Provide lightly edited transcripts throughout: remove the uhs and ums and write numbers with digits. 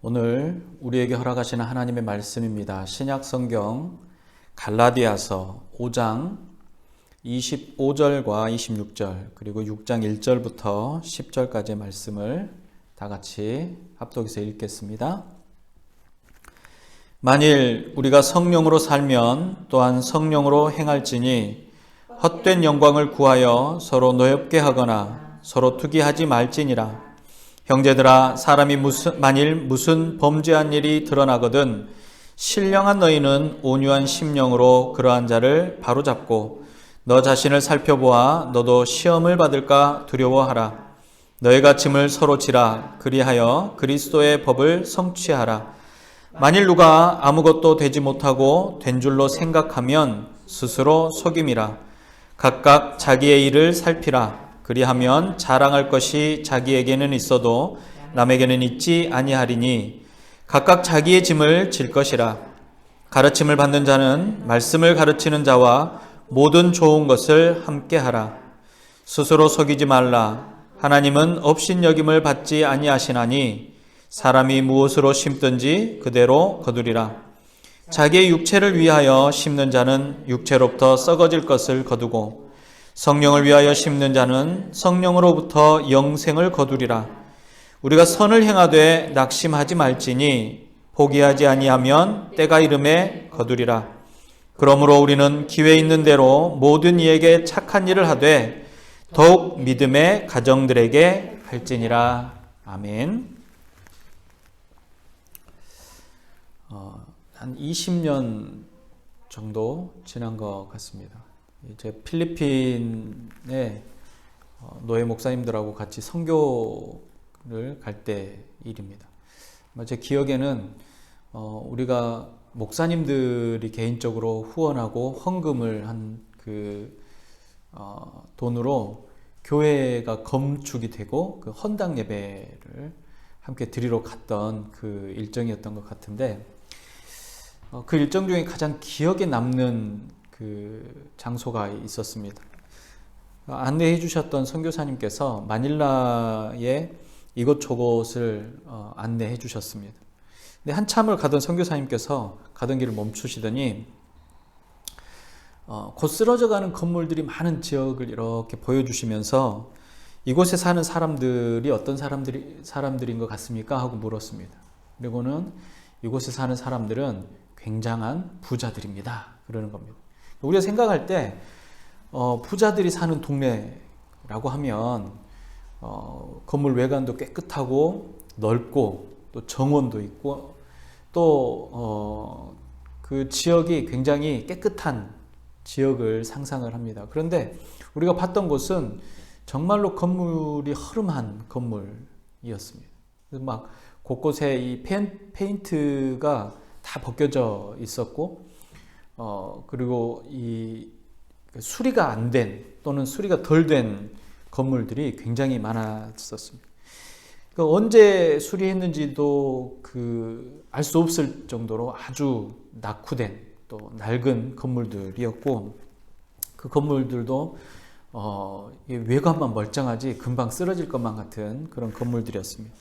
오늘 우리에게 허락하시는 하나님의 말씀입니다. 신약 성경 갈라디아서 5장 25절과 26절 그리고 6장 1절부터 10절까지의 말씀을 다 같이 합독해서 읽겠습니다. 만일 우리가 성령으로 살면 또한 성령으로 행할지니 헛된 영광을 구하여 서로 노엽게 하거나 서로 투기하지 말지니라. 형제들아, 사람이 만일 무슨 범죄한 일이 드러나거든 신령한 너희는 온유한 심령으로 그러한 자를 바로잡고 너 자신을 살펴보아 너도 시험을 받을까 두려워하라. 너희가 짐을 서로 지라. 그리하여 그리스도의 법을 성취하라. 만일 누가 아무것도 되지 못하고 된 줄로 생각하면 스스로 속임이라. 각각 자기의 일을 살피라. 그리하면 자랑할 것이 자기에게는 있어도 남에게는 있지 아니하리니 각각 자기의 짐을 질 것이라. 가르침을 받는 자는 말씀을 가르치는 자와 모든 좋은 것을 함께하라. 스스로 속이지 말라. 하나님은 업신여김을 받지 아니하시나니 사람이 무엇으로 심든지 그대로 거두리라. 자기의 육체를 위하여 심는 자는 육체로부터 썩어질 것을 거두고 성령을 위하여 심는 자는 성령으로부터 영생을 거두리라. 우리가 선을 행하되 낙심하지 말지니 포기하지 아니하면 때가 이름에 거두리라. 그러므로 우리는 기회 있는 대로 모든 이에게 착한 일을 하되 더욱 믿음의 가정들에게 할지니라. 아멘. 한 20년 정도 지난 것 같습니다. 제 필리핀에 노예 목사님들하고 같이 선교를 갈 때 일입니다. 제 기억에는 우리가 목사님들이 개인적으로 후원하고 헌금을 한 그 돈으로 교회가 검축이 되고 그 헌당 예배를 함께 드리러 갔던 그 일정이었던 것 같은데 그 일정 중에 가장 기억에 남는 그 장소가 있었습니다. 안내해 주셨던 선교사님께서 마닐라의 이곳저곳을 안내해 주셨습니다. 근데 한참을 가던 선교사님께서 가던 길을 멈추시더니 곧 쓰러져가는 건물들이 많은 지역을 이렇게 보여주시면서 이곳에 사는 사람들이 어떤 사람들인 것 같습니까? 하고 물었습니다. 그리고는 이곳에 사는 사람들은 굉장한 부자들입니다. 그러는 겁니다. 우리가 생각할 때 부자들이 사는 동네라고 하면 건물 외관도 깨끗하고 넓고 또 정원도 있고 또 그 지역이 굉장히 깨끗한 지역을 상상을 합니다. 그런데 우리가 봤던 곳은 정말로 건물이 허름한 건물이었습니다. 막 곳곳에 이 페인트가 다 벗겨져 있었고 그리고 이 수리가 안 된 또는 수리가 덜 된 건물들이 굉장히 많았었습니다. 언제 수리했는지도 알 수 없을 정도로 아주 낙후된 또 낡은 건물들이었고 그 건물들도 외관만 멀쩡하지 금방 쓰러질 것만 같은 그런 건물들이었습니다.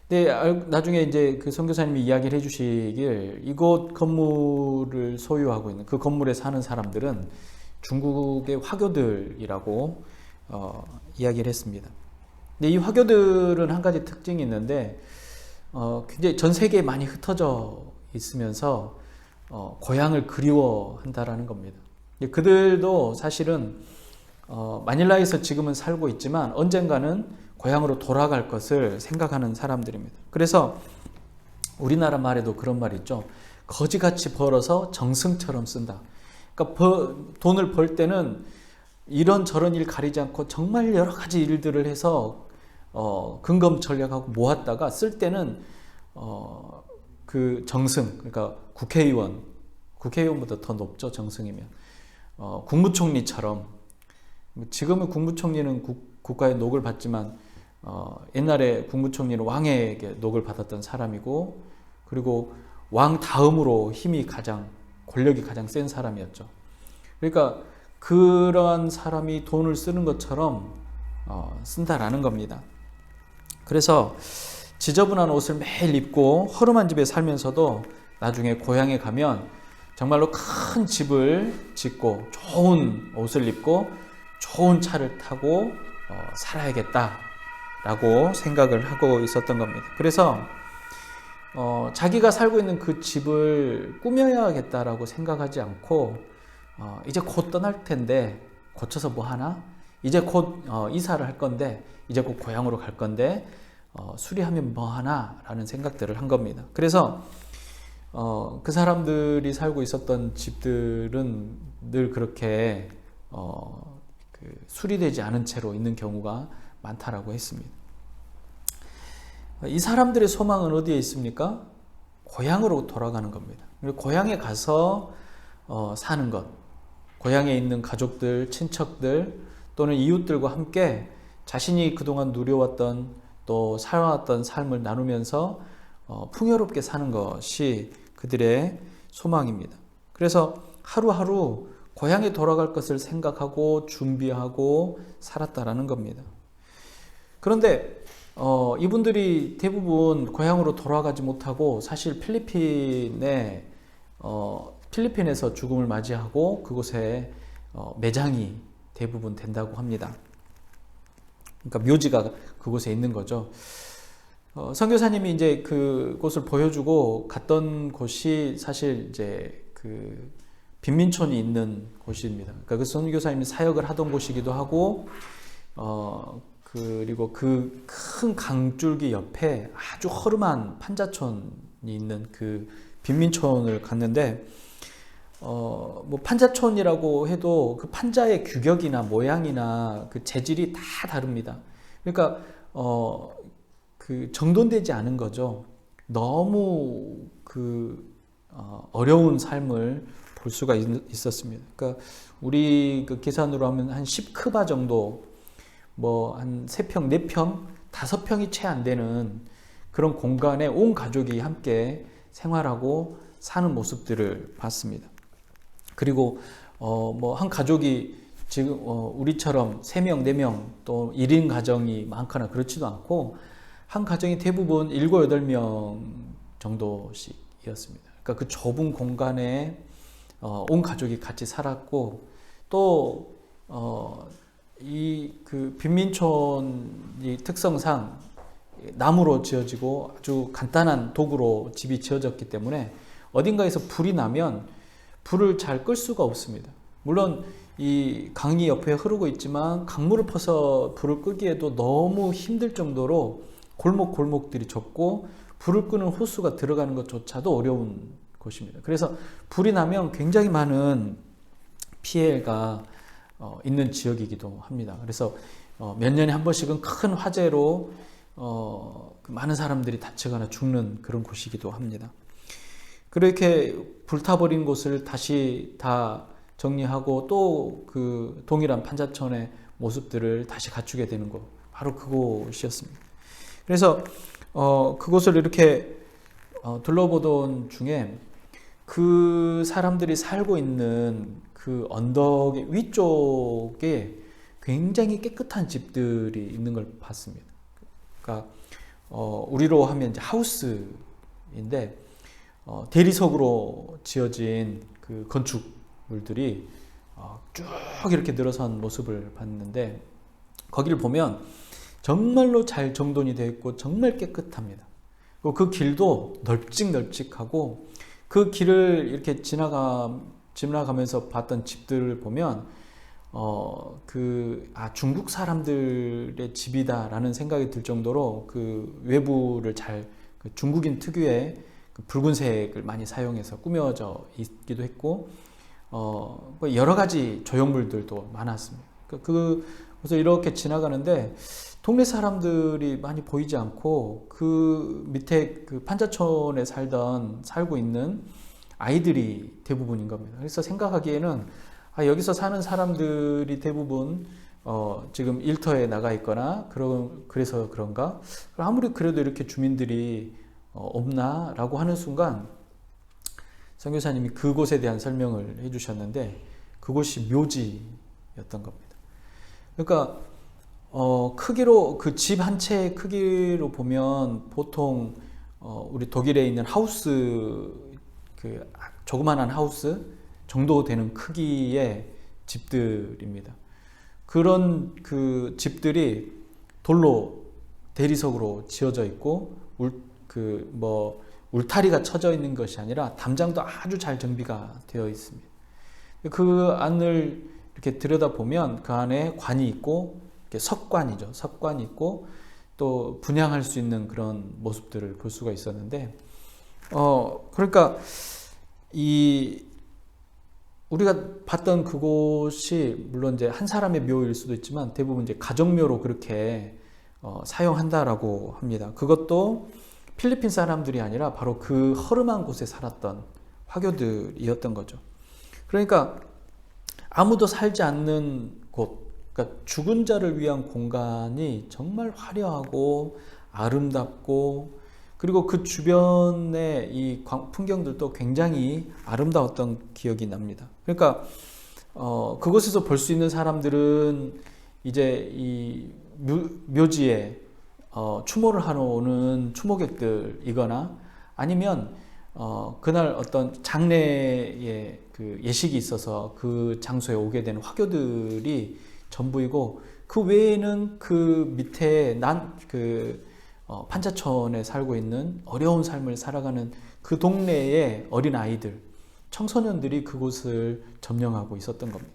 네, 나중에 이제 그 선교사님이 이야기를 해주시길 이곳 건물을 소유하고 있는 그 건물에 사는 사람들은 중국의 화교들이라고 이야기를 했습니다. 근데 이 화교들은 한 가지 특징이 있는데 굉장히 전 세계에 많이 흩어져 있으면서 고향을 그리워한다라는 겁니다. 그들도 사실은 마닐라에서 지금은 살고 있지만 언젠가는 고향으로 돌아갈 것을 생각하는 사람들입니다. 그래서 우리나라 말에도 그런 말이 있죠. 거지같이 벌어서 정승처럼 쓴다. 그러니까 돈을 벌 때는 이런저런 일 가리지 않고 정말 여러 가지 일들을 해서 근검전략하고 모았다가 쓸 때는 그 정승, 그러니까 국회의원보다 더 높죠. 정승이면 국무총리처럼. 지금은 국무총리는 국가의 녹을 받지만 옛날에 국무총리는 왕에게 녹을 받았던 사람이고 그리고 왕 다음으로 권력이 가장 센 사람이었죠. 그러니까 그런 사람이 돈을 쓰는 것처럼 쓴다라는 겁니다. 그래서 지저분한 옷을 매일 입고 허름한 집에 살면서도 나중에 고향에 가면 정말로 큰 집을 짓고 좋은 옷을 입고 좋은 차를 타고 살아야겠다라고 생각을 하고 있었던 겁니다. 그래서 자기가 살고 있는 그 집을 꾸며야겠다라고 생각하지 않고 이제 곧 떠날 텐데 고쳐서 뭐 하나? 이제 곧 이사를 할 건데 이제 곧 고향으로 갈 건데 수리하면 뭐 하나? 라는 생각들을 한 겁니다. 그래서 그 사람들이 살고 있었던 집들은 늘 그렇게 수리되지 않은 채로 있는 경우가 많다라고 했습니다. 이 사람들의 소망은 어디에 있습니까? 고향으로 돌아가는 겁니다. 고향에 가서 사는 것, 고향에 있는 가족들, 친척들 또는 이웃들과 함께 자신이 그동안 누려왔던 또 살아왔던 삶을 나누면서 풍요롭게 사는 것이 그들의 소망입니다. 그래서 하루하루 고향에 돌아갈 것을 생각하고 준비하고 살았다라는 겁니다. 그런데 이분들이 대부분 고향으로 돌아가지 못하고 사실 필리핀에서 죽음을 맞이하고 그곳에 매장이 대부분 된다고 합니다. 그러니까 묘지가 그곳에 있는 거죠. 선교사님이 이제 그곳을 보여주고 갔던 곳이 사실 이제 그 빈민촌이 있는 곳입니다. 그러니까 그 선교사님이 사역을 하던 곳이기도 하고, 그리고 그 큰 강줄기 옆에 아주 허름한 판자촌이 있는 그 빈민촌을 갔는데, 뭐 판자촌이라고 해도 그 판자의 규격이나 모양이나 그 재질이 다 다릅니다. 그러니까 그 정돈되지 않은 거죠. 너무 어려운 삶을 볼 수가 있었습니다. 그러니까 우리 그 계산으로 하면 한 10크바 정도, 뭐 한 3평, 4평, 5평이 채 안 되는 그런 공간에 온 가족이 함께 생활하고 사는 모습들을 봤습니다. 그리고 뭐 한 가족이 지금 우리처럼 3명, 4명 또 1인 가정이 많거나 그렇지도 않고 한 가정이 대부분 7, 8명 정도씩이었습니다. 그러니까 그 좁은 공간에 온 가족이 같이 살았고, 또 이 그 빈민촌이 특성상 나무로 지어지고 아주 간단한 도구로 집이 지어졌기 때문에 어딘가에서 불이 나면 불을 잘 끌 수가 없습니다. 물론 이 강이 옆에 흐르고 있지만 강물을 퍼서 불을 끄기에도 너무 힘들 정도로 골목골목들이 좁고 불을 끄는 호수가 들어가는 것조차도 어려운 곳입니다. 그래서 불이 나면 굉장히 많은 피해가 있는 지역이기도 합니다. 그래서 몇 년에 한 번씩은 큰 화재로 많은 사람들이 다치거나 죽는 그런 곳이기도 합니다. 그렇게 불타버린 곳을 다시 다 정리하고 또 그 동일한 판자촌의 모습들을 다시 갖추게 되는 곳, 바로 그곳이었습니다. 그래서 그곳을 이렇게 둘러보던 중에 그 사람들이 살고 있는 그 언덕의 위쪽에 굉장히 깨끗한 집들이 있는 걸 봤습니다. 그러니까 우리로 하면 이제 하우스인데 대리석으로 지어진 그 건축물들이 쭉 이렇게 늘어선 모습을 봤는데, 거기를 보면 정말로 잘 정돈이 되어 있고 정말 깨끗합니다. 그리고 그 길도 널찍널찍하고 그 길을 이렇게 지나가면서 봤던 집들을 보면 중국 사람들의 집이다라는 생각이 들 정도로 그 외부를 그 중국인 특유의 그 붉은색을 많이 사용해서 꾸며져 있기도 했고, 여러 가지 조형물들도 많았습니다. 그래서 이렇게 지나가는데 동네 사람들이 많이 보이지 않고 그 밑에 그 판자촌에 살고 있는 아이들이 대부분인 겁니다. 그래서 생각하기에는 여기서 사는 사람들이 대부분 지금 일터에 나가 있거나 그래서 그런가? 아무리 그래도 이렇게 주민들이 없나라고 하는 순간 선교사님이 그곳에 대한 설명을 해주셨는데 그곳이 묘지였던 겁니다. 그러니까 크기로 그 집 한 채의 크기로 보면 보통 우리 독일에 있는 하우스 그 조그만한 하우스 정도 되는 크기의 집들입니다. 그런 그 집들이 돌로 대리석으로 지어져 있고 울타리가 쳐져 있는 것이 아니라 담장도 아주 잘 정비가 되어 있습니다. 그 안을 이렇게 들여다보면 그 안에 관이 있고 석관이죠. 석관이 있고 또 분향할 수 있는 그런 모습들을 볼 수가 있었는데 그러니까 우리가 봤던 그곳이 물론 이제 한 사람의 묘일 수도 있지만 대부분 이제 가정묘로 그렇게 사용한다라고 합니다. 그것도 필리핀 사람들이 아니라 바로 그 허름한 곳에 살았던 화교들이었던 거죠. 그러니까 아무도 살지 않는 곳, 그러니까 죽은 자를 위한 공간이 정말 화려하고 아름답고 그리고 그 주변의 이 풍경들도 굉장히 아름다웠던 기억이 납니다. 그러니까 그곳에서 볼 수 있는 사람들은 이제 이 묘지에 추모를 하러 오는 추모객들이거나 아니면 그날 어떤 장례의 그 예식이 있어서 그 장소에 오게 되는 화교들이 전부이고 그 외에는 그 밑에 판자촌에 살고 있는 어려운 삶을 살아가는 그 동네의 어린 아이들, 청소년들이 그곳을 점령하고 있었던 겁니다.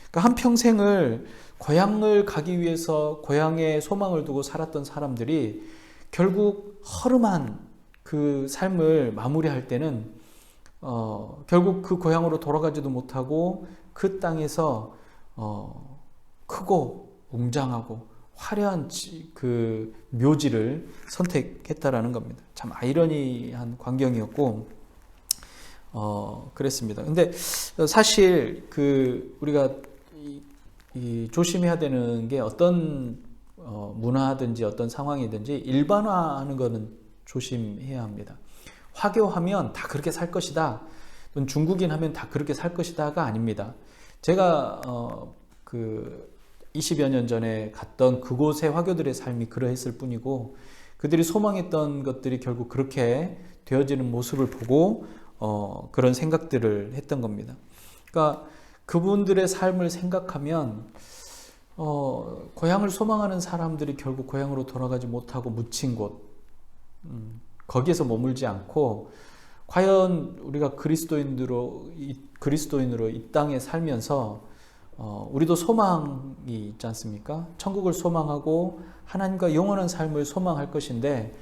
그러니까 한평생을 고향을 가기 위해서 고향에 소망을 두고 살았던 사람들이 결국 허름한 그 삶을 마무리할 때는 결국 그 고향으로 돌아가지도 못하고 그 땅에서 크고 웅장하고 화려한 그 묘지를 선택했다라는 겁니다. 참 아이러니한 광경이었고 그랬습니다. 근데 사실 우리가 조심해야 되는 게 어떤 문화든지 어떤 상황이든지 일반화하는 것은 조심해야 합니다. 화교하면 다 그렇게 살 것이다. 또는 중국인 하면 다 그렇게 살 것이다가 아닙니다. 제가 20여 년 전에 갔던 그곳의 화교들의 삶이 그러했을 뿐이고 그들이 소망했던 것들이 결국 그렇게 되어지는 모습을 보고 그런 생각들을 했던 겁니다. 그러니까 그분들의 삶을 생각하면 고향을 소망하는 사람들이 결국 고향으로 돌아가지 못하고 묻힌 곳 거기에서 머물지 않고 과연 우리가 그리스도인으로 이 땅에 살면서 우리도 소망이 있지 않습니까? 천국을 소망하고 하나님과 영원한 삶을 소망할 것인데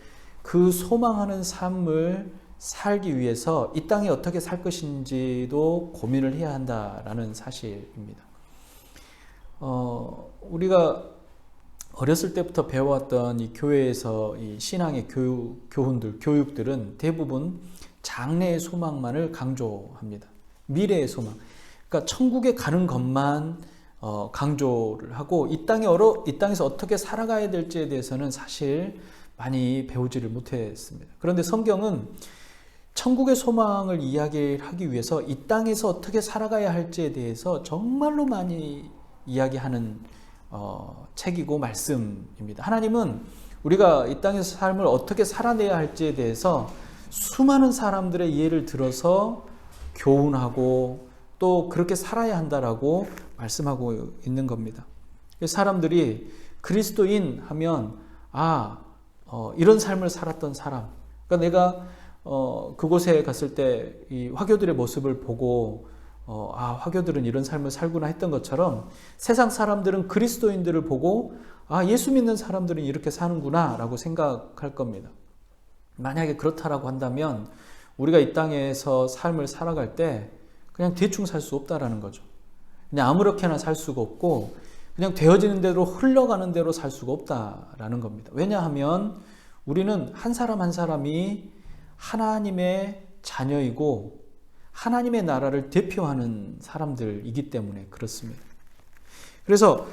그 소망하는 삶을 살기 위해서 이 땅에 어떻게 살 것인지도 고민을 해야 한다라는 사실입니다. 우리가 어렸을 때부터 배워왔던 이 교회에서 이 신앙의 교육들은 대부분 장래의 소망만을 강조합니다. 미래의 소망. 그러니까 천국에 가는 것만 강조를 하고 이 땅에서 어떻게 살아가야 될지에 대해서는 사실 많이 배우지를 못했습니다. 그런데 성경은 천국의 소망을 이야기하기 위해서 이 땅에서 어떻게 살아가야 할지에 대해서 정말로 많이 이야기하는 책이고 말씀입니다. 하나님은 우리가 이 땅에서 삶을 어떻게 살아내야 할지에 대해서 수많은 사람들의 예를 들어서 교훈하고 또 그렇게 살아야 한다라고 말씀하고 있는 겁니다. 사람들이 그리스도인 하면 이런 삶을 살았던 사람. 그러니까 내가 그곳에 갔을 때 이 화교들의 모습을 보고 화교들은 이런 삶을 살구나 했던 것처럼 세상 사람들은 그리스도인들을 보고 예수 믿는 사람들은 이렇게 사는구나 라고 생각할 겁니다. 만약에 그렇다라고 한다면 우리가 이 땅에서 삶을 살아갈 때 그냥 대충 살 수 없다라는 거죠. 그냥 아무렇게나 살 수가 없고 그냥 되어지는 대로 흘러가는 대로 살 수가 없다라는 겁니다. 왜냐하면 우리는 한 사람 한 사람이 하나님의 자녀이고 하나님의 나라를 대표하는 사람들이기 때문에 그렇습니다. 그래서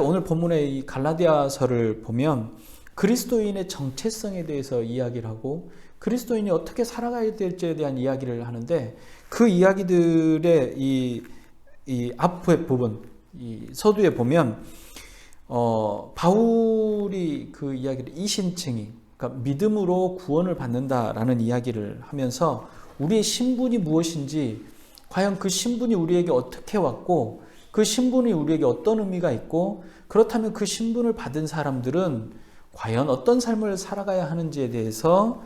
오늘 본문의 이 갈라디아서를 보면 그리스도인의 정체성에 대해서 이야기를 하고 그리스도인이 어떻게 살아가야 될지에 대한 이야기를 하는데 그 이야기들의 이 앞의 부분, 이 서두에 보면 바울이 그 이야기를 이신칭의, 그러니까 믿음으로 구원을 받는다라는 이야기를 하면서 우리의 신분이 무엇인지, 과연 그 신분이 우리에게 어떻게 왔고 그 신분이 우리에게 어떤 의미가 있고, 그렇다면 그 신분을 받은 사람들은 과연 어떤 삶을 살아가야 하는지에 대해서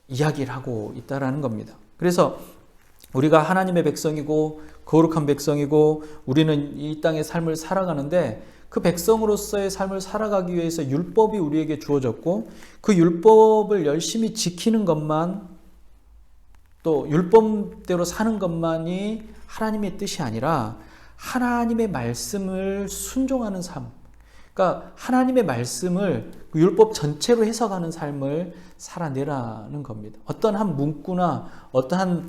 이야기를 하고 있다라는 겁니다. 그래서 우리가 하나님의 백성이고 거룩한 백성이고 우리는 이 땅의 삶을 살아가는데, 그 백성으로서의 삶을 살아가기 위해서 율법이 우리에게 주어졌고, 그 율법을 열심히 지키는 것만, 또 율법대로 사는 것만이 하나님의 뜻이 아니라 하나님의 말씀을 순종하는 삶, 그러니까 하나님의 말씀을 율법 전체로 해석하는 삶을 살아내라는 겁니다. 어떤 한 문구나 어떠한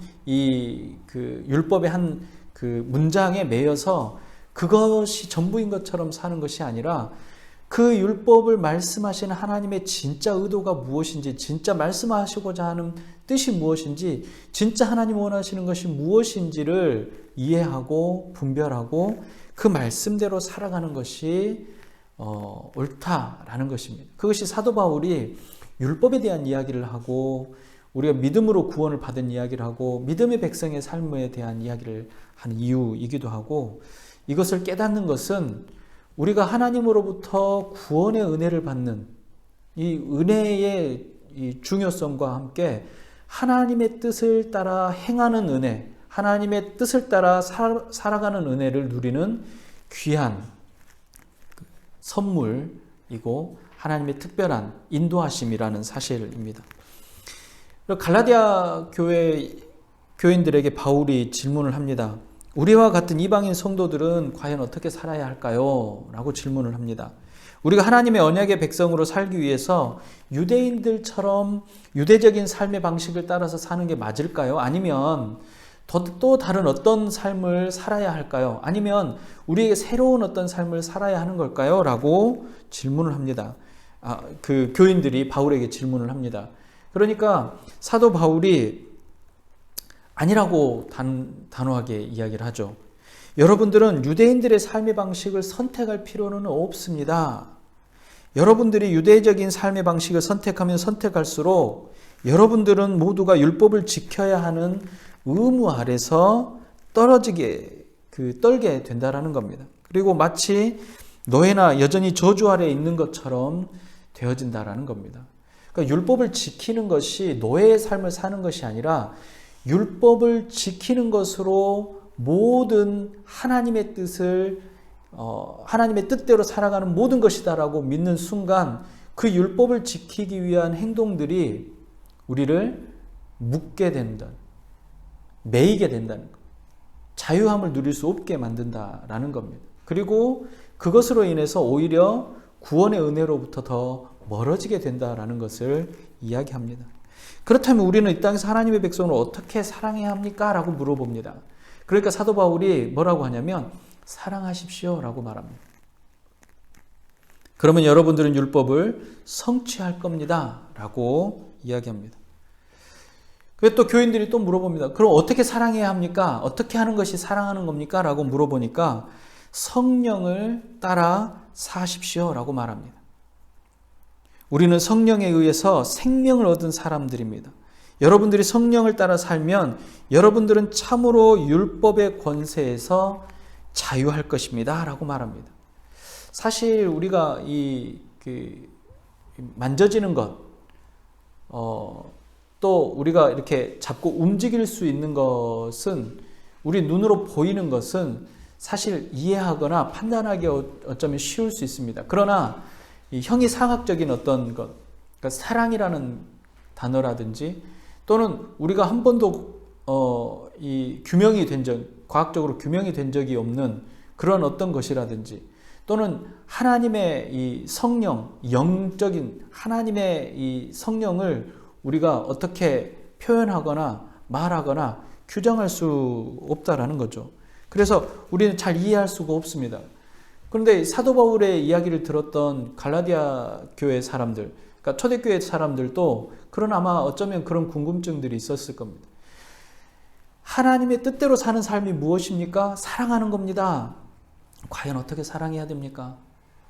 그 율법의 한 그 문장에 매여서 그것이 전부인 것처럼 사는 것이 아니라, 그 율법을 말씀하시는 하나님의 진짜 의도가 무엇인지, 진짜 말씀하시고자 하는 뜻이 무엇인지, 진짜 하나님 원하시는 것이 무엇인지를 이해하고 분별하고 그 말씀대로 살아가는 것이 옳다라는 것입니다. 그것이 사도 바울이 율법에 대한 이야기를 하고, 우리가 믿음으로 구원을 받은 이야기를 하고, 믿음의 백성의 삶에 대한 이야기를 하는 이유이기도 하고, 이것을 깨닫는 것은 우리가 하나님으로부터 구원의 은혜를 받는 이 은혜의 이 중요성과 함께 하나님의 뜻을 따라 행하는 은혜, 하나님의 뜻을 따라 살아가는 은혜를 누리는 귀한 선물이고 하나님의 특별한 인도하심이라는 사실입니다. 갈라디아 교회 교인들에게 바울이 질문을 합니다. 우리와 같은 이방인 성도들은 과연 어떻게 살아야 할까요? 라고 질문을 합니다. 우리가 하나님의 언약의 백성으로 살기 위해서 유대인들처럼 유대적인 삶의 방식을 따라서 사는 게 맞을까요? 아니면 또 다른 어떤 삶을 살아야 할까요? 아니면 우리에게 새로운 어떤 삶을 살아야 하는 걸까요? 라고 질문을 합니다. 그 교인들이 바울에게 질문을 합니다. 그러니까 사도 바울이 아니라고 단호하게 이야기를 하죠. 여러분들은 유대인들의 삶의 방식을 선택할 필요는 없습니다. 여러분들이 유대적인 삶의 방식을 선택하면 선택할수록 여러분들은 모두가 율법을 지켜야 하는 의무 아래서 떨게 된다라는 겁니다. 그리고 마치 노예나 여전히 저주 아래에 있는 것처럼 되어진다라는 겁니다. 그러니까 율법을 지키는 것이 노예의 삶을 사는 것이 아니라 율법을 지키는 것으로 모든 하나님의 뜻을 하나님의 뜻대로 살아가는 모든 것이다라고 믿는 순간, 그 율법을 지키기 위한 행동들이 우리를 묶게 된다, 매이게 된다는 것, 자유함을 누릴 수 없게 만든다라는 겁니다. 그리고 그것으로 인해서 오히려 구원의 은혜로부터 더 멀어지게 된다라는 것을 이야기합니다. 그렇다면 우리는 이 땅에서 하나님의 백성을 어떻게 사랑해야 합니까? 라고 물어봅니다. 그러니까 사도 바울이 뭐라고 하냐면 사랑하십시오 라고 말합니다. 그러면 여러분들은 율법을 성취할 겁니다 라고 이야기합니다. 그래서 또 교인들이 또 물어봅니다. 그럼 어떻게 사랑해야 합니까? 어떻게 하는 것이 사랑하는 겁니까? 라고 물어보니까 성령을 따라 사십시오 라고 말합니다. 우리는 성령에 의해서 생명을 얻은 사람들입니다. 여러분들이 성령을 따라 살면 여러분들은 참으로 율법의 권세에서 자유할 것입니다 라고 말합니다. 사실 우리가 만져지는 것, 또 우리가 이렇게 잡고 움직일 수 있는 것은, 우리 눈으로 보이는 것은 사실 이해하거나 판단하기 어쩌면 쉬울 수 있습니다. 그러나 이 형이상학적인 어떤 것, 그러니까 사랑이라는 단어라든지, 또는 우리가 한 번도 과학적으로 규명이 된 적이 없는 그런 어떤 것이라든지, 또는 하나님의 이 성령, 영적인 하나님의 이 성령을 우리가 어떻게 표현하거나 말하거나 규정할 수 없다라는 거죠. 그래서 우리는 잘 이해할 수가 없습니다. 그런데 사도 바울의 이야기를 들었던 갈라디아 교회 사람들, 그러니까 초대교회 사람들도 아마 어쩌면 그런 궁금증들이 있었을 겁니다. 하나님의 뜻대로 사는 삶이 무엇입니까? 사랑하는 겁니다. 과연 어떻게 사랑해야 됩니까?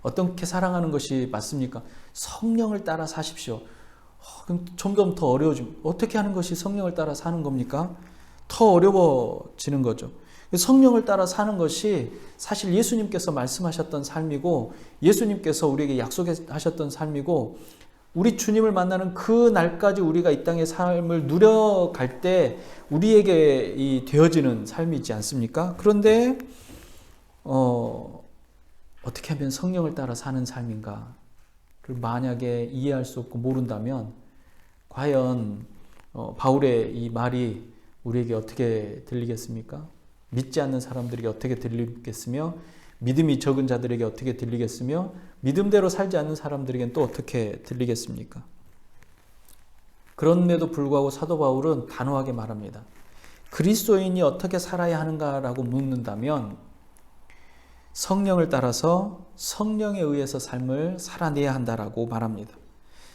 어떻게 사랑하는 것이 맞습니까? 성령을 따라 사십시오. 그럼 점점 더 어려워집니다. 어떻게 하는 것이 성령을 따라 사는 겁니까? 더 어려워지는 거죠. 성령을 따라 사는 것이 사실 예수님께서 말씀하셨던 삶이고 예수님께서 우리에게 약속하셨던 삶이고 우리 주님을 만나는 그 날까지 우리가 이 땅의 삶을 누려갈 때 우리에게 되어지는 삶이지 않습니까? 그런데 어떻게 하면 성령을 따라 사는 삶인가를 만약에 이해할 수 없고 모른다면 과연 바울의 이 말이 우리에게 어떻게 들리겠습니까? 믿지 않는 사람들에게 어떻게 들리겠으며 믿음이 적은 자들에게 어떻게 들리겠으며 믿음대로 살지 않는 사람들에게는 또 어떻게 들리겠습니까? 그런데도 불구하고 사도 바울은 단호하게 말합니다. 그리스도인이 어떻게 살아야 하는가라고 묻는다면 성령을 따라서 성령에 의해서 삶을 살아내야 한다라고 말합니다.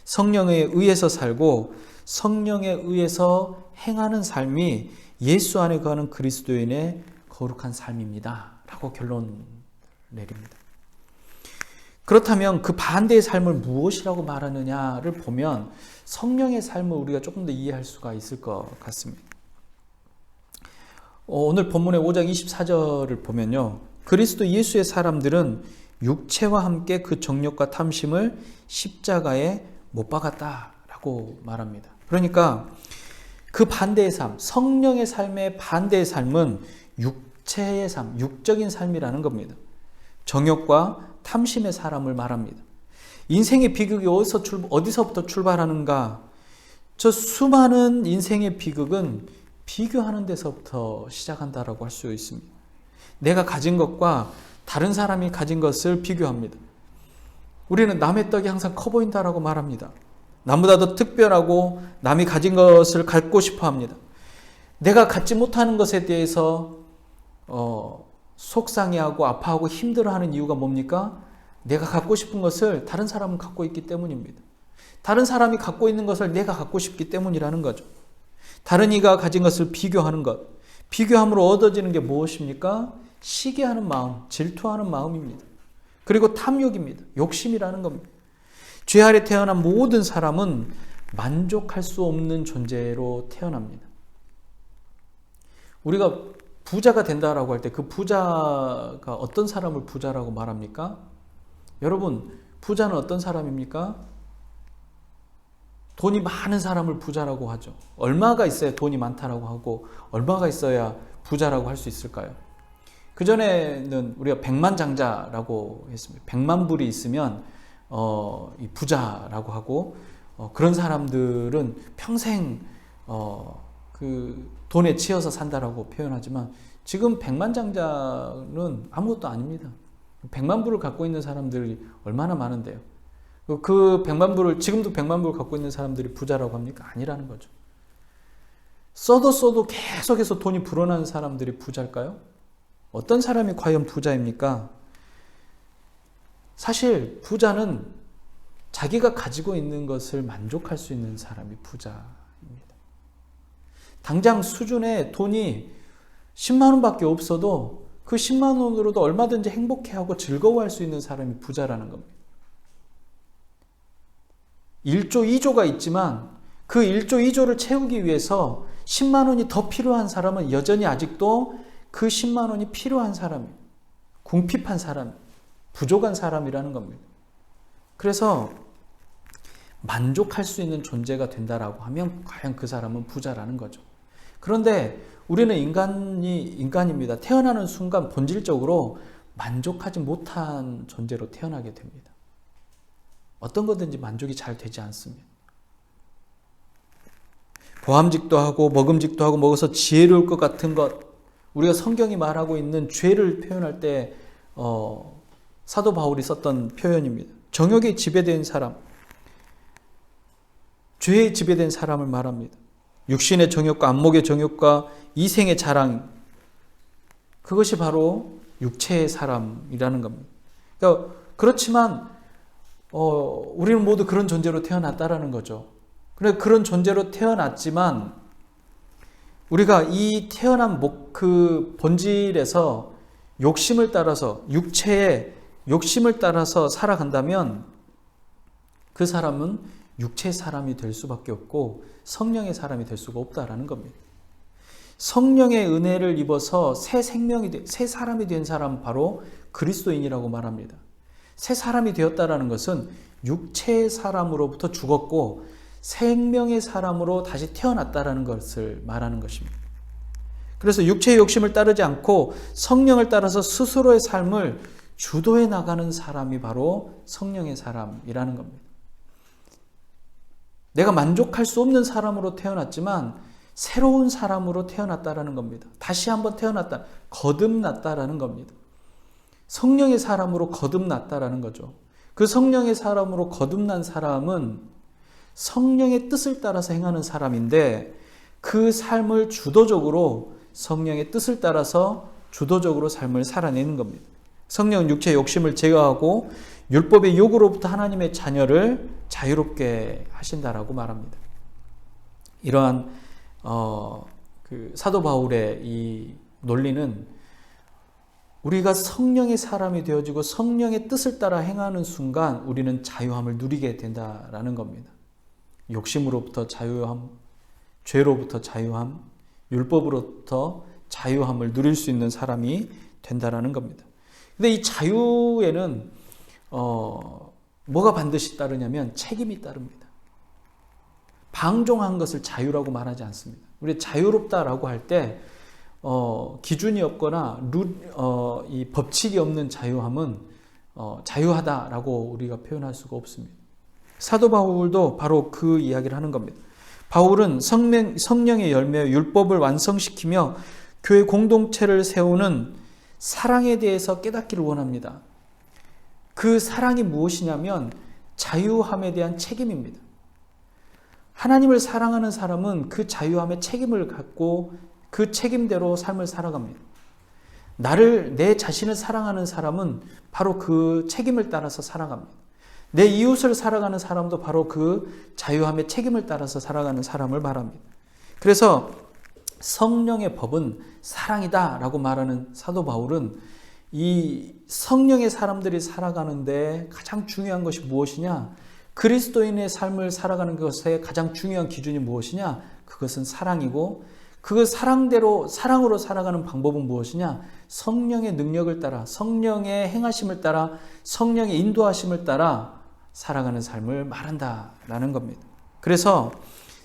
성령에 의해서 살고 성령에 의해서 행하는 삶이 예수 안에 거하는 그리스도인의 거룩한 삶입니다. 라고 결론 내립니다. 그렇다면 그 반대의 삶을 무엇이라고 말하느냐를 보면 성령의 삶을 우리가 조금 더 이해할 수가 있을 것 같습니다. 오늘 본문의 5장 24절을 보면요. 그리스도 예수의 사람들은 육체와 함께 그 정욕과 탐심을 십자가에 못 박았다라고 말합니다. 그러니까 그 반대의 삶, 성령의 삶의 반대의 삶은 육체의 삶, 육적인 삶이라는 겁니다. 정욕과 탐심의 사람을 말합니다. 인생의 비극이 어디서부터 출발하는가? 저 수많은 인생의 비극은 비교하는 데서부터 시작한다라고 할 수 있습니다. 내가 가진 것과 다른 사람이 가진 것을 비교합니다. 우리는 남의 떡이 항상 커 보인다라고 말합니다. 남보다 더 특별하고 남이 가진 것을 갖고 싶어 합니다. 내가 갖지 못하는 것에 대해서 속상해하고 아파하고 힘들어하는 이유가 뭡니까? 내가 갖고 싶은 것을 다른 사람은 갖고 있기 때문입니다. 다른 사람이 갖고 있는 것을 내가 갖고 싶기 때문이라는 거죠. 다른 이가 가진 것을 비교하는 것. 비교함으로 얻어지는 게 무엇입니까? 시기하는 마음, 질투하는 마음입니다. 그리고 탐욕입니다. 욕심이라는 겁니다. 죄 아래 태어난 모든 사람은 만족할 수 없는 존재로 태어납니다. 우리가 부자가 된다라고 할 때 그 부자가 어떤 사람을 부자라고 말합니까? 여러분, 부자는 어떤 사람입니까? 돈이 많은 사람을 부자라고 하죠. 얼마가 있어야 돈이 많다라고 하고 얼마가 있어야 부자라고 할 수 있을까요? 그전에는 우리가 백만장자라고 했습니다. 100만 불이 있으면 이 부자라고 하고 그런 사람들은 평생 그 돈에 치여서 산다라고 표현하지만 지금 백만장자는 아무것도 아닙니다. 100만 불을 갖고 있는 사람들이 얼마나 많은데요. 그 100만 불을 지금도 100만 불을 갖고 있는 사람들이 부자라고 합니까? 아니라는 거죠. 써도 계속해서 돈이 불어나는 사람들이 부자일까요? 어떤 사람이 과연 부자입니까? 사실 부자는 자기가 가지고 있는 것을 만족할 수 있는 사람이 부자입니다. 당장 수준의 돈이 10만 원밖에 없어도 그 10만 원으로도 얼마든지 행복해하고 즐거워할 수 있는 사람이 부자라는 겁니다. 1조, 2조가 있지만 그 1조, 2조를 채우기 위해서 10만 원이 더 필요한 사람은 여전히 아직도 그 10만 원이 필요한 사람이에요. 궁핍한 사람, 부족한 사람이라는 겁니다. 그래서 만족할 수 있는 존재가 된다라고 하면 과연 그 사람은 부자라는 거죠. 그런데 우리는 인간입니다. 태어나는 순간 본질적으로 만족하지 못한 존재로 태어나게 됩니다. 어떤 거든지 만족이 잘 되지 않습니다. 보암직도 하고 먹음직도 하고 먹어서 지혜로울 것 같은 것, 우리가 성경이 말하고 있는 죄를 표현할 때 사도 바울이 썼던 표현입니다. 정욕에 지배된 사람, 죄에 지배된 사람을 말합니다. 육신의 정욕과 안목의 정욕과 이생의 자랑, 그것이 바로 육체의 사람이라는 겁니다. 그러니까 그렇지만 우리는 모두 그런 존재로 태어났다라는 거죠. 그런 존재로 태어났지만 우리가 이 태어난 그 본질에서 욕심을 따라서, 육체의 욕심을 따라서 살아간다면 그 사람은 육체의 사람이 될 수밖에 없고 성령의 사람이 될 수가 없다라는 겁니다. 성령의 은혜를 입어서 새 사람이 된 사람 바로 그리스도인이라고 말합니다. 새 사람이 되었다라는 것은 육체의 사람으로부터 죽었고 생명의 사람으로 다시 태어났다라는 것을 말하는 것입니다. 그래서 육체의 욕심을 따르지 않고 성령을 따라서 스스로의 삶을 주도해 나가는 사람이 바로 성령의 사람이라는 겁니다. 내가 만족할 수 없는 사람으로 태어났지만 새로운 사람으로 태어났다라는 겁니다. 다시 한번 태어났다, 거듭났다라는 겁니다. 성령의 사람으로 거듭났다라는 거죠. 그 성령의 사람으로 거듭난 사람은 성령의 뜻을 따라서 행하는 사람인데 그 삶을 주도적으로 성령의 뜻을 따라서 주도적으로 삶을 살아내는 겁니다. 성령은 육체의 욕심을 제어하고 율법의 요구로부터 하나님의 자녀를 자유롭게 하신다라고 말합니다. 이러한 사도 바울의 이 논리는 우리가 성령의 사람이 되어지고 성령의 뜻을 따라 행하는 순간 우리는 자유함을 누리게 된다라는 겁니다. 욕심으로부터 자유함, 죄로부터 자유함, 율법으로부터 자유함을 누릴 수 있는 사람이 된다라는 겁니다. 근데 이 자유에는 뭐가 반드시 따르냐면 책임이 따릅니다. 방종한 것을 자유라고 말하지 않습니다. 우리 자유롭다라고 할 때 기준이 없거나 이 법칙이 없는 자유함은 자유하다라고 우리가 표현할 수가 없습니다. 사도 바울도 바로 그 이야기를 하는 겁니다. 바울은 성령의 열매의 율법을 완성시키며 교회 공동체를 세우는 사랑에 대해서 깨닫기를 원합니다. 그 사랑이 무엇이냐면 자유함에 대한 책임입니다. 하나님을 사랑하는 사람은 그 자유함의 책임을 갖고 그 책임대로 삶을 살아갑니다. 내 자신을 사랑하는 사람은 바로 그 책임을 따라서 살아갑니다. 내 이웃을 살아가는 사람도 바로 그 자유함의 책임을 따라서 살아가는 사람을 말합니다. 그래서 성령의 법은 사랑이다라고 말하는 사도 바울은 이 성령의 사람들이 살아가는데 가장 중요한 것이 무엇이냐? 그리스도인의 삶을 살아가는 것에 가장 중요한 기준이 무엇이냐? 그것은 사랑이고 그 사랑으로 살아가는 방법은 무엇이냐? 성령의 능력을 따라, 성령의 행하심을 따라, 성령의 인도하심을 따라 살아가는 삶을 말한다라는 겁니다. 그래서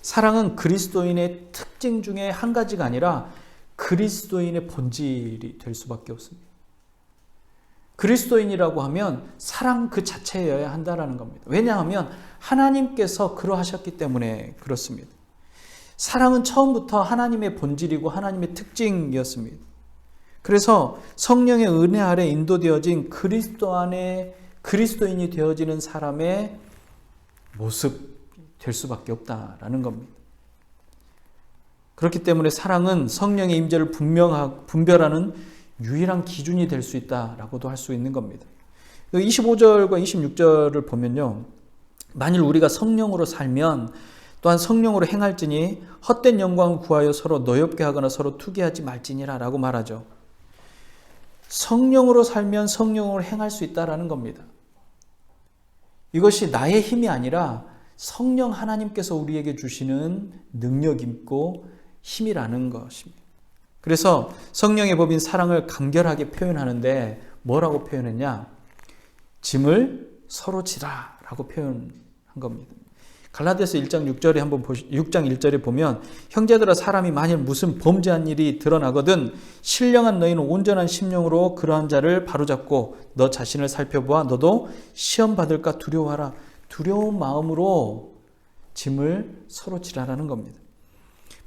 사랑은 그리스도인의 특징 중에 한 가지가 아니라 그리스도인의 본질이 될 수밖에 없습니다. 그리스도인이라고 하면 사랑 그 자체여야 한다라는 겁니다. 왜냐하면 하나님께서 그러하셨기 때문에 그렇습니다. 사랑은 처음부터 하나님의 본질이고 하나님의 특징이었습니다. 그래서 성령의 은혜 아래 인도되어진 그리스도 안에 그리스도인이 되어지는 사람의 모습 될 수밖에 없다라는 겁니다. 그렇기 때문에 사랑은 성령의 임재를 분별하는 유일한 기준이 될 수 있다라고도 할 수 있는 겁니다. 25절과 26절을 보면요. 만일 우리가 성령으로 살면 또한 성령으로 행할지니 헛된 영광을 구하여 서로 노엽게 하거나 서로 투기하지 말지니라 라고 말하죠. 성령으로 살면 성령으로 행할 수 있다라는 겁니다. 이것이 나의 힘이 아니라 성령 하나님께서 우리에게 주시는 능력이고 힘이라는 것입니다. 그래서 성령의 법인 사랑을 간결하게 표현하는데 뭐라고 표현했냐? 짐을 서로 지라 라고 표현한 겁니다. 갈라디아서 1장 6절에 한번 6장 1절에 보면 형제들아 사람이 만일 무슨 범죄한 일이 드러나거든 신령한 너희는 온전한 심령으로 그러한 자를 바로잡고 너 자신을 살펴보아 너도 시험 받을까 두려워하라. 두려운 마음으로 짐을 서로 지라라는 겁니다.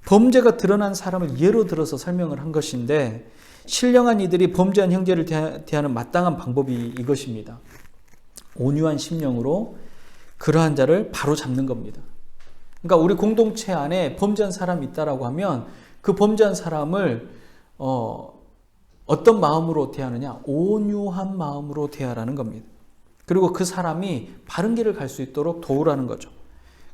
범죄가 드러난 사람을 예로 들어서 설명을 한 것인데 신령한 이들이 범죄한 형제를 대하는 마땅한 방법이 이것입니다. 온유한 심령으로 그러한 자를 바로 잡는 겁니다. 그러니까 우리 공동체 안에 범죄한 사람이 있다라고 하면 그 범죄한 사람을 어떤 마음으로 대하느냐? 온유한 마음으로 대하라는 겁니다. 그리고 그 사람이 바른 길을 갈 수 있도록 도우라는 거죠.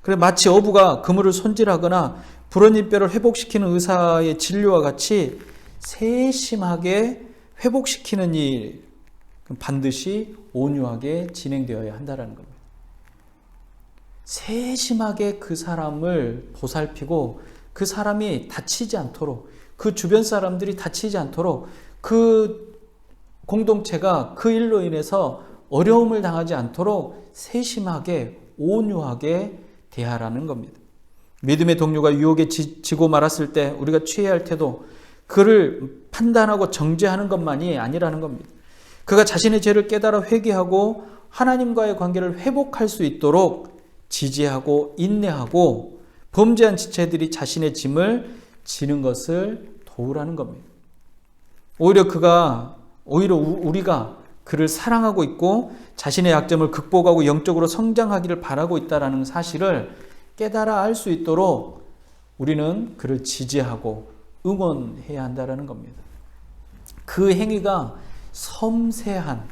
그래 마치 어부가 그물을 손질하거나 부러진 뼈를 회복시키는 의사의 진료와 같이 세심하게 회복시키는 일 반드시 온유하게 진행되어야 한다는 겁니다. 세심하게 그 사람을 보살피고 그 사람이 다치지 않도록, 그 주변 사람들이 다치지 않도록, 그 공동체가 그 일로 인해서 어려움을 당하지 않도록 세심하게 온유하게 대하라는 겁니다. 믿음의 동료가 유혹에 지고 말았을 때 우리가 취해야 할 태도, 그를 판단하고 정죄하는 것만이 아니라는 겁니다. 그가 자신의 죄를 깨달아 회개하고 하나님과의 관계를 회복할 수 있도록 지지하고 인내하고 범죄한 지체들이 자신의 짐을 지는 것을 도우라는 겁니다. 오히려 우리가 그를 사랑하고 있고 자신의 약점을 극복하고 영적으로 성장하기를 바라고 있다는 사실을 깨달아 알 수 있도록 우리는 그를 지지하고 응원해야 한다는 겁니다. 그 행위가 섬세한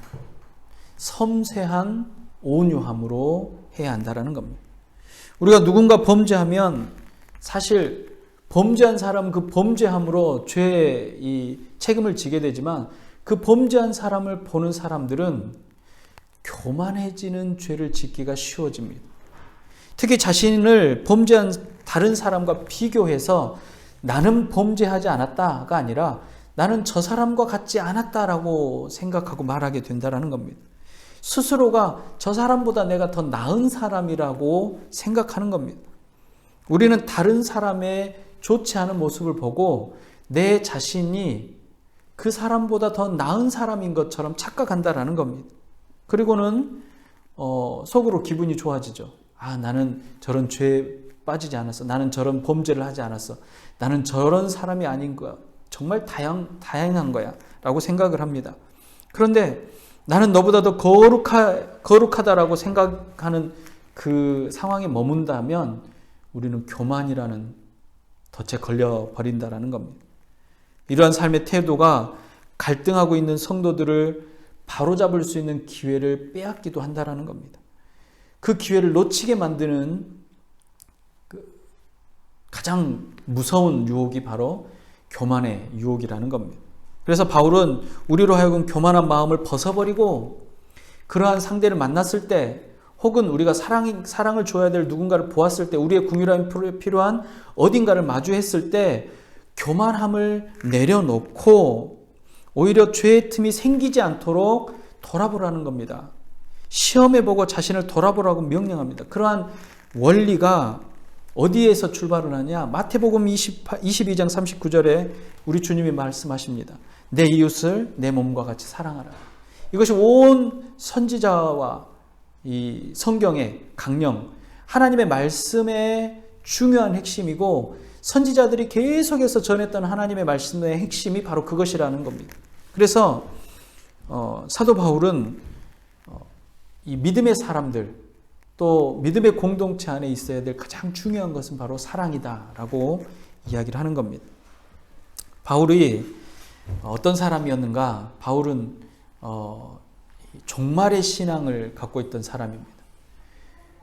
온유함으로 해야 한다는 겁니다. 우리가 누군가 범죄하면 사실 범죄한 사람은 그 범죄함으로 죄의 이 책임을 지게 되지만 그 범죄한 사람을 보는 사람들은 교만해지는 죄를 짓기가 쉬워집니다. 특히 자신을 범죄한 다른 사람과 비교해서 나는 범죄하지 않았다가 아니라 나는 저 사람과 같지 않았다라고 생각하고 말하게 된다는 겁니다. 스스로가 저 사람보다 내가 더 나은 사람이라고 생각하는 겁니다. 우리는 다른 사람의 좋지 않은 모습을 보고 내 자신이 그 사람보다 더 나은 사람인 것처럼 착각한다라는 겁니다. 그리고는 속으로 기분이 좋아지죠. 나는 저런 죄에 빠지지 않았어. 나는 저런 범죄를 하지 않았어. 나는 저런 사람이 아닌 거야. 정말 다양한 거야 라고 생각을 합니다. 그런데 나는 너보다 더 거룩하다라고 생각하는 그 상황에 머문다면 우리는 교만이라는 덫에 걸려버린다라는 겁니다. 이러한 삶의 태도가 갈등하고 있는 성도들을 바로잡을 수 있는 기회를 빼앗기도 한다라는 겁니다. 그 기회를 놓치게 만드는 가장 무서운 유혹이 바로 교만의 유혹이라는 겁니다. 그래서 바울은 우리로 하여금 교만한 마음을 벗어버리고 그러한 상대를 만났을 때 혹은 우리가 사랑을 줘야 될 누군가를 보았을 때 우리의 궁유함이 필요한 어딘가를 마주했을 때 교만함을 내려놓고 오히려 죄의 틈이 생기지 않도록 돌아보라는 겁니다. 시험해보고 자신을 돌아보라고 명령합니다. 그러한 원리가 어디에서 출발을 하냐? 마태복음 22장 39절에 우리 주님이 말씀하십니다. 내 이웃을 내 몸과 같이 사랑하라. 이것이 온 선지자와 이 성경의 강령, 하나님의 말씀의 중요한 핵심이고 선지자들이 계속해서 전했던 하나님의 말씀의 핵심이 바로 그것이라는 겁니다. 그래서 사도 바울은 이 믿음의 사람들 또 믿음의 공동체 안에 있어야 될 가장 중요한 것은 바로 사랑이다라고 이야기를 하는 겁니다. 바울이 어떤 사람이었는가? 바울은 종말의 신앙을 갖고 있던 사람입니다.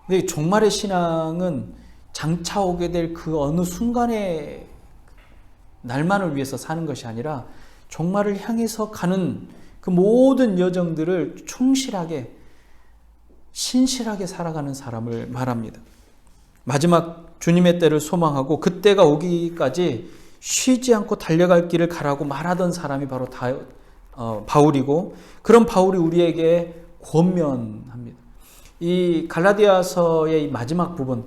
근데 종말의 신앙은 장차 오게 될 그 어느 순간의 날만을 위해서 사는 것이 아니라 종말을 향해서 가는 그 모든 여정들을 충실하게 신실하게 살아가는 사람을 말합니다. 마지막 주님의 때를 소망하고 그때가 오기까지 쉬지 않고 달려갈 길을 가라고 말하던 사람이 바로 바울이고 그런 바울이 우리에게 권면합니다. 이 갈라디아서의 이 마지막 부분,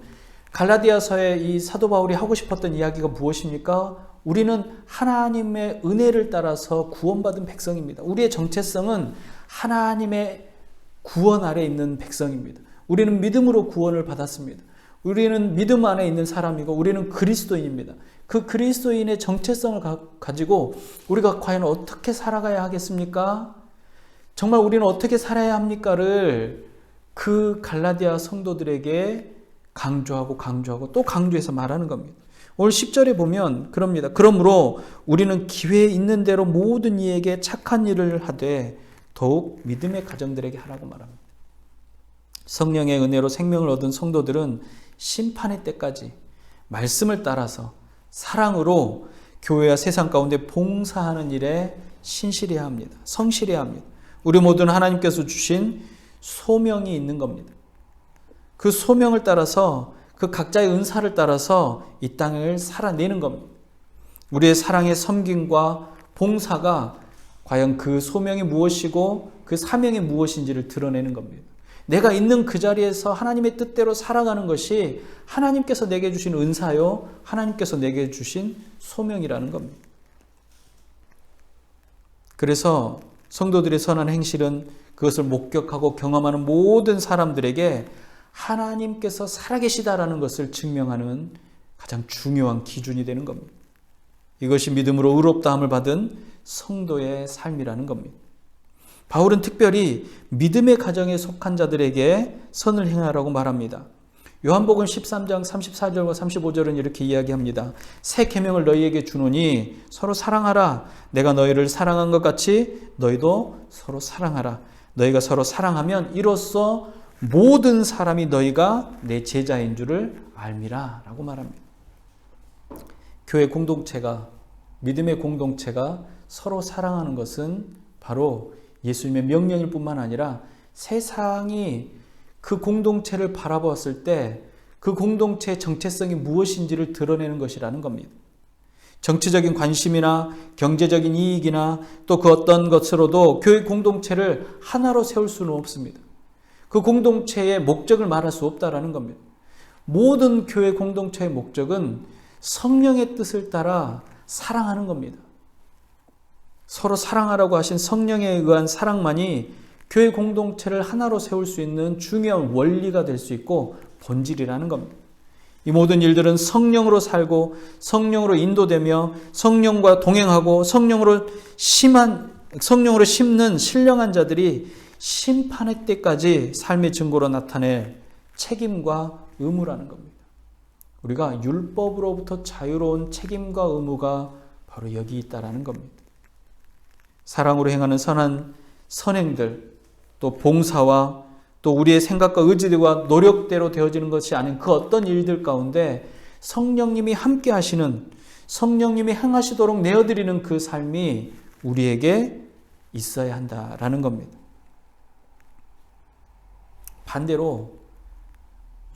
갈라디아서의 이 사도 바울이 하고 싶었던 이야기가 무엇입니까? 우리는 하나님의 은혜를 따라서 구원받은 백성입니다. 우리의 정체성은 하나님의 구원 아래 있는 백성입니다. 우리는 믿음으로 구원을 받았습니다. 우리는 믿음 안에 있는 사람이고 우리는 그리스도인입니다. 그 그리스도인의 정체성을 가지고 우리가 과연 어떻게 살아가야 하겠습니까? 정말 우리는 어떻게 살아야 합니까를 그 갈라디아 성도들에게 강조하고 또 강조해서 말하는 겁니다. 오늘 10절에 보면 그럽니다. 그러므로 우리는 기회에 있는 대로 모든 이에게 착한 일을 하되 더욱 믿음의 가정들에게 하라고 말합니다. 성령의 은혜로 생명을 얻은 성도들은 심판의 때까지 말씀을 따라서 사랑으로 교회와 세상 가운데 봉사하는 일에 신실해야 합니다. 성실해야 합니다. 우리 모두는 하나님께서 주신 소명이 있는 겁니다. 그 소명을 따라서 그 각자의 은사를 따라서 이 땅을 살아내는 겁니다. 우리의 사랑의 섬김과 봉사가 과연 그 소명이 무엇이고 그 사명이 무엇인지를 드러내는 겁니다. 내가 있는 그 자리에서 하나님의 뜻대로 살아가는 것이 하나님께서 내게 주신 은사요, 하나님께서 내게 주신 소명이라는 겁니다. 그래서 성도들의 선한 행실은 그것을 목격하고 경험하는 모든 사람들에게 하나님께서 살아계시다라는 것을 증명하는 가장 중요한 기준이 되는 겁니다. 이것이 믿음으로 의롭다함을 받은 성도의 삶이라는 겁니다. 바울은 특별히 믿음의 가정에 속한 자들에게 선을 행하라고 말합니다. 요한복음 13장 34절과 35절은 이렇게 이야기합니다. 새 계명을 너희에게 주노니 서로 사랑하라. 내가 너희를 사랑한 것 같이 너희도 서로 사랑하라. 너희가 서로 사랑하면 이로써 모든 사람이 너희가 내 제자인 줄을 알미라 라고 말합니다. 교회 공동체가, 믿음의 공동체가 서로 사랑하는 것은 바로 예수님의 명령일 뿐만 아니라 세상이 그 공동체를 바라보았을 때 그 공동체의 정체성이 무엇인지를 드러내는 것이라는 겁니다. 정치적인 관심이나 경제적인 이익이나 또 그 어떤 것으로도 교회 공동체를 하나로 세울 수는 없습니다. 그 공동체의 목적을 말할 수 없다라는 겁니다. 모든 교회 공동체의 목적은 성령의 뜻을 따라 사랑하는 겁니다. 서로 사랑하라고 하신 성령에 의한 사랑만이 교회 공동체를 하나로 세울 수 있는 중요한 원리가 될 수 있고 본질이라는 겁니다. 이 모든 일들은 성령으로 살고 성령으로 인도되며 성령과 동행하고 성령으로 심는 신령한 자들이 심판의 때까지 삶의 증거로 나타낼 책임과 의무라는 겁니다. 우리가 율법으로부터 자유로운 책임과 의무가 바로 여기 있다라는 겁니다. 사랑으로 행하는 선한 선행들, 또 봉사와 또 우리의 생각과 의지와 노력대로 되어지는 것이 아닌 그 어떤 일들 가운데 성령님이 함께 하시는, 성령님이 행하시도록 내어드리는 그 삶이 우리에게 있어야 한다라는 겁니다. 반대로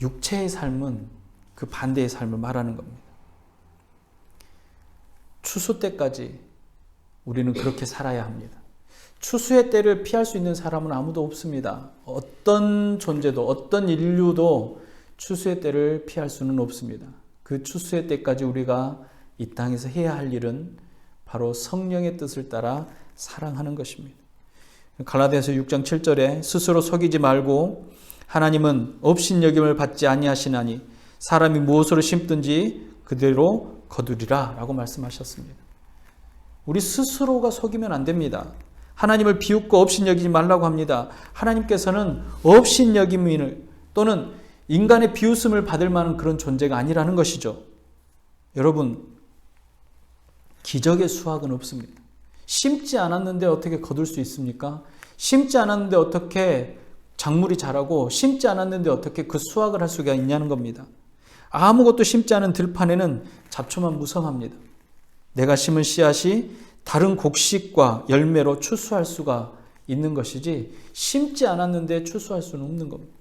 육체의 삶은 그 반대의 삶을 말하는 겁니다. 추수 때까지 우리는 그렇게 살아야 합니다. 추수의 때를 피할 수 있는 사람은 아무도 없습니다. 어떤 존재도 어떤 인류도 추수의 때를 피할 수는 없습니다. 그 추수의 때까지 우리가 이 땅에서 해야 할 일은 바로 성령의 뜻을 따라 사랑하는 것입니다. 갈라디아서 6장 7절에 스스로 속이지 말고 하나님은 업신여김을 받지 아니하시나니 사람이 무엇으로 심든지 그대로 거두리라 라고 말씀하셨습니다. 우리 스스로가 속이면 안 됩니다. 하나님을 비웃고 업신여기지 말라고 합니다. 하나님께서는 업신여김을 또는 인간의 비웃음을 받을 만한 그런 존재가 아니라는 것이죠. 여러분, 기적의 수확은 없습니다. 심지 않았는데 어떻게 거둘 수 있습니까? 심지 않았는데 어떻게 작물이 자라고 심지 않았는데 어떻게 그 수확을 할 수가 있냐는 겁니다. 아무것도 심지 않은 들판에는 잡초만 무성합니다. 내가 심은 씨앗이 다른 곡식과 열매로 추수할 수가 있는 것이지 심지 않았는데 추수할 수는 없는 겁니다.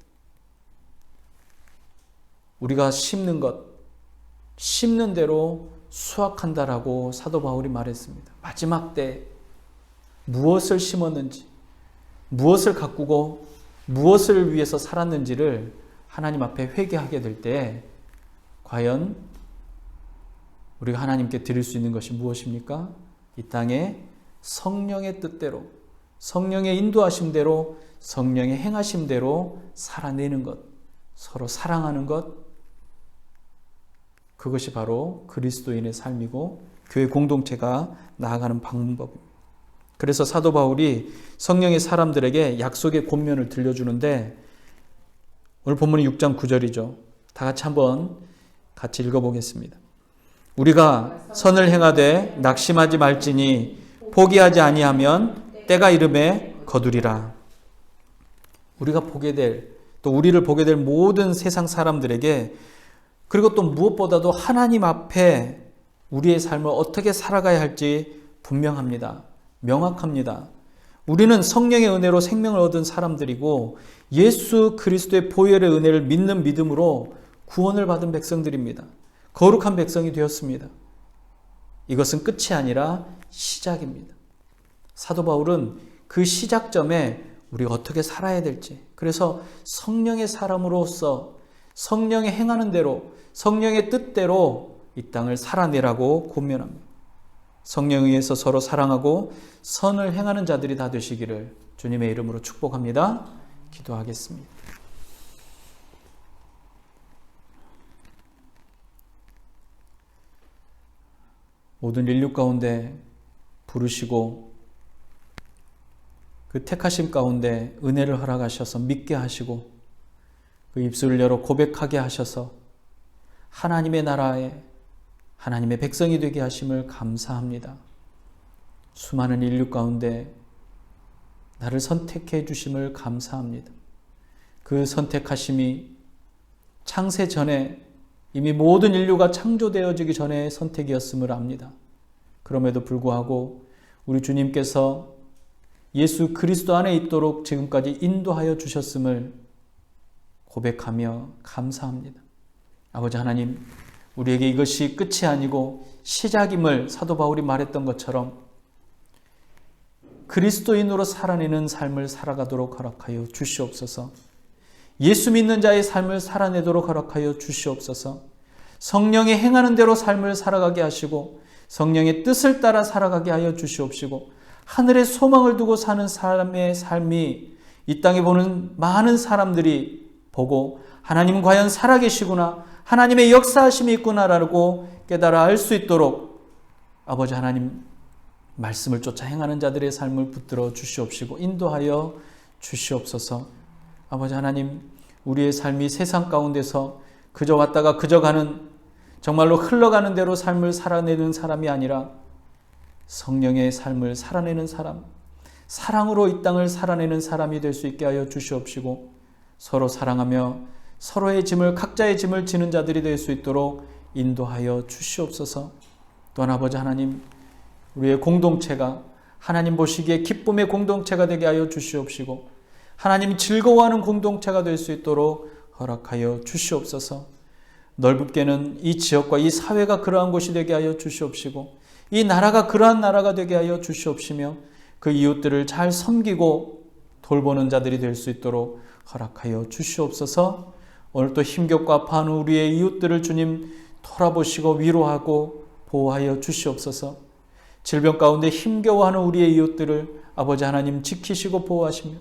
우리가 심는 것, 심는 대로 수확한다라고 사도 바울이 말했습니다. 마지막 때 무엇을 심었는지, 무엇을 가꾸고 무엇을 위해서 살았는지를 하나님 앞에 회개하게 될 때 과연 우리가 하나님께 드릴 수 있는 것이 무엇입니까? 이 땅에 성령의 뜻대로, 성령의 인도하심대로, 성령의 행하심대로 살아내는 것, 서로 사랑하는 것, 그것이 바로 그리스도인의 삶이고 교회 공동체가 나아가는 방법입니다. 그래서 사도 바울이 성령의 사람들에게 약속의 권면을 들려주는데 오늘 본문이 6장 9절이죠. 다 같이 한번 같이 읽어보겠습니다. 우리가 선을 행하되 낙심하지 말지니 포기하지 아니하면 때가 이름에 거두리라. 우리가 보게 될, 또 우리를 보게 될 모든 세상 사람들에게, 그리고 또 무엇보다도 하나님 앞에 우리의 삶을 어떻게 살아가야 할지 분명합니다. 명확합니다. 우리는 성령의 은혜로 생명을 얻은 사람들이고 예수 그리스도의 보혈의 은혜를 믿는 믿음으로 구원을 받은 백성들입니다. 거룩한 백성이 되었습니다. 이것은 끝이 아니라 시작입니다. 사도 바울은 그 시작점에 우리가 어떻게 살아야 될지, 그래서 성령의 사람으로서 성령의 행하는 대로, 성령의 뜻대로 이 땅을 살아내라고 권면합니다. 성령에 의해서 서로 사랑하고 선을 행하는 자들이 다 되시기를 주님의 이름으로 축복합니다. 기도하겠습니다. 모든 인류 가운데 부르시고 그 택하심 가운데 은혜를 허락하셔서 믿게 하시고 그 입술을 열어 고백하게 하셔서 하나님의 나라에 하나님의 백성이 되게 하심을 감사합니다. 수많은 인류 가운데 나를 선택해 주심을 감사합니다. 그 선택하심이 창세 전에 이미 모든 인류가 창조되어지기 전에 선택이었음을 압니다. 그럼에도 불구하고 우리 주님께서 예수 그리스도 안에 있도록 지금까지 인도하여 주셨음을 고백하며 감사합니다. 아버지 하나님, 우리에게 이것이 끝이 아니고 시작임을 사도 바울이 말했던 것처럼 그리스도인으로 살아내는 삶을 살아가도록 허락하여 주시옵소서. 예수 믿는 자의 삶을 살아내도록 허락하여 주시옵소서. 성령이 행하는 대로 삶을 살아가게 하시고 성령의 뜻을 따라 살아가게 하여 주시옵시고 하늘의 소망을 두고 사는 사람의 삶이 이 땅에 보는 많은 사람들이 보고 하나님 과연 살아계시구나, 하나님의 역사하심이 있구나라고 깨달아 알 수 있도록 아버지 하나님 말씀을 쫓아 행하는 자들의 삶을 붙들어 주시옵시고 인도하여 주시옵소서. 아버지 하나님, 우리의 삶이 세상 가운데서 그저 왔다가 그저 가는, 정말로 흘러가는 대로 삶을 살아내는 사람이 아니라 성령의 삶을 살아내는 사람, 사랑으로 이 땅을 살아내는 사람이 될 수 있게 하여 주시옵시고 서로 사랑하며 서로의 짐을, 각자의 짐을 지는 자들이 될 수 있도록 인도하여 주시옵소서. 또한 아버지 하나님, 우리의 공동체가 하나님 보시기에 기쁨의 공동체가 되게 하여 주시옵시고 하나님이 즐거워하는 공동체가 될 수 있도록 허락하여 주시옵소서. 넓게는 이 지역과 이 사회가 그러한 곳이 되게 하여 주시옵시고 이 나라가 그러한 나라가 되게 하여 주시옵시며 그 이웃들을 잘 섬기고 돌보는 자들이 될 수 있도록 허락하여 주시옵소서. 오늘 또 힘겹고 아파하는 우리의 이웃들을 주님 돌아보시고 위로하고 보호하여 주시옵소서. 질병 가운데 힘겨워하는 우리의 이웃들을 아버지 하나님 지키시고 보호하시며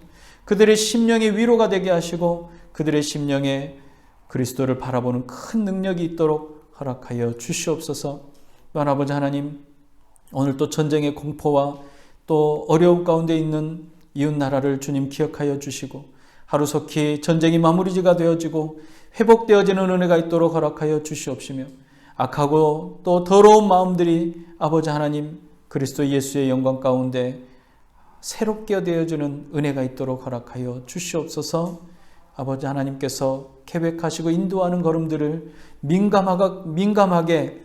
그들의 심령의 위로가 되게 하시고 그들의 심령에 그리스도를 바라보는 큰 능력이 있도록 허락하여 주시옵소서. 또한 아버지 하나님, 오늘 또 전쟁의 공포와 또 어려움 가운데 있는 이웃 나라를 주님 기억하여 주시고 하루속히 전쟁이 마무리가 되어지고 회복되어지는 은혜가 있도록 허락하여 주시옵시며 악하고 또 더러운 마음들이 아버지 하나님 그리스도 예수의 영광 가운데 새롭게 되어지는 은혜가 있도록 허락하여 주시옵소서. 아버지 하나님께서 계획하시고 인도하는 걸음들을 민감하게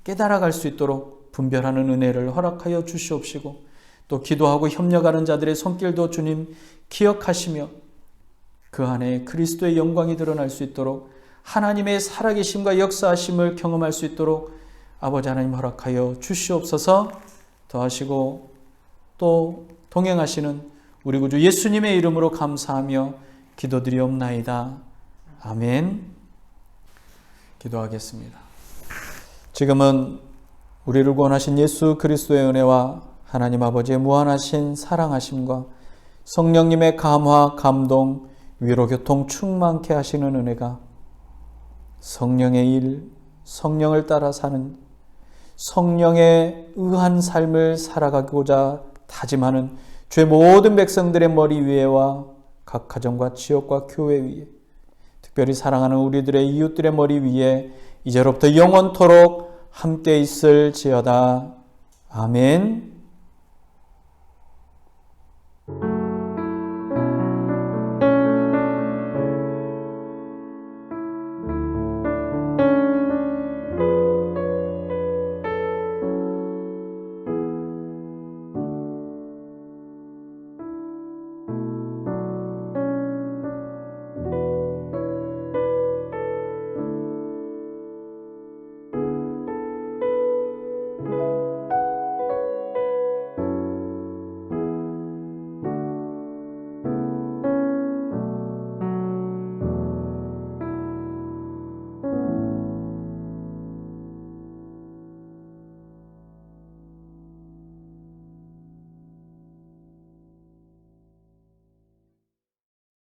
깨달아갈 수 있도록 분별하는 은혜를 허락하여 주시옵시고 또 기도하고 협력하는 자들의 손길도 주님 기억하시며 그 안에 그리스도의 영광이 드러날 수 있도록 하나님의 살아계심과 역사하심을 경험할 수 있도록 아버지 하나님 허락하여 주시옵소서. 더하시고 또 동행하시는 우리 구주 예수님의 이름으로 감사하며 기도드리옵나이다. 아멘. 기도하겠습니다. 지금은 우리를 구원하신 예수 그리스도의 은혜와 하나님 아버지의 무한하신 사랑하심과 성령님의 감화, 감동, 위로, 교통 충만케 하시는 은혜가 성령의 일, 성령을 따라 사는 성령에 의한 삶을 살아가고자 다짐하는 주의 모든 백성들의 머리 위에와 각 가정과 지역과 교회 위에 특별히 사랑하는 우리들의 이웃들의 머리 위에 이제로부터 영원토록 함께 있을지어다. 아멘.